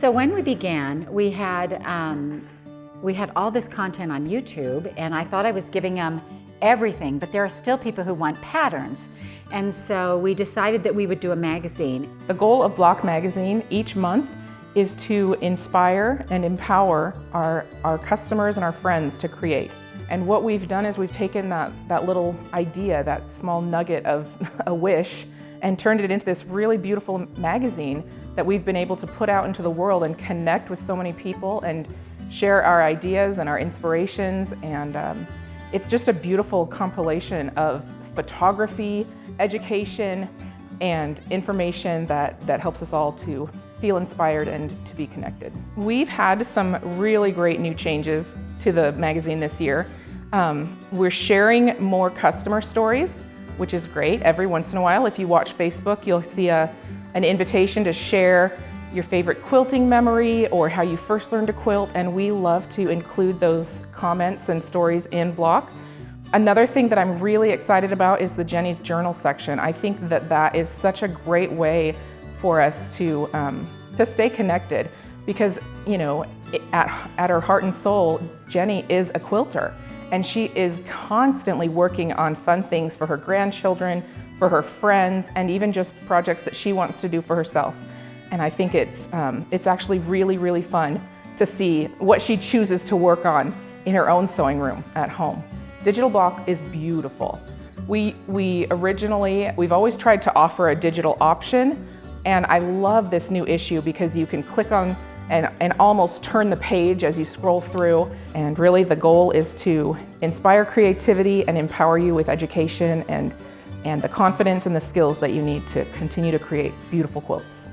So when we began, we had all this content on YouTube, and I thought I was giving them everything, but there are still people who want patterns. And so we decided that we would do a magazine. The goal of Block Magazine each month is to inspire and empower our customers and our friends to create. And what we've done is we've taken that little idea, that small nugget of a wish, and turned it into this really beautiful magazine that we've been able to put out into the world and connect with so many people and share our ideas and our inspirations. And it's just a beautiful compilation of photography, education, and information that helps us all to feel inspired and to be connected. We've had some really great new changes to the magazine this year. We're sharing more customer stories, which is great. Every once in a while, if you watch Facebook, you'll see an invitation to share your favorite quilting memory or how you first learned to quilt, and we love to include those comments and stories in Block. Another thing that I'm really excited about is the Jenny's Journal section. I think that is such a great way for us to stay connected, because at her heart and soul, Jenny is a quilter, and she is constantly working on fun things for her grandchildren, for her friends, and even just projects that she wants to do for herself. And I think it's actually really, really fun to see what she chooses to work on in her own sewing room at home. Digital Block is beautiful. We've always tried to offer a digital option, and I love this new issue because you can click on and almost turn the page as you scroll through. And really the goal is to inspire creativity and empower you with education and the confidence and the skills that you need to continue to create beautiful quilts.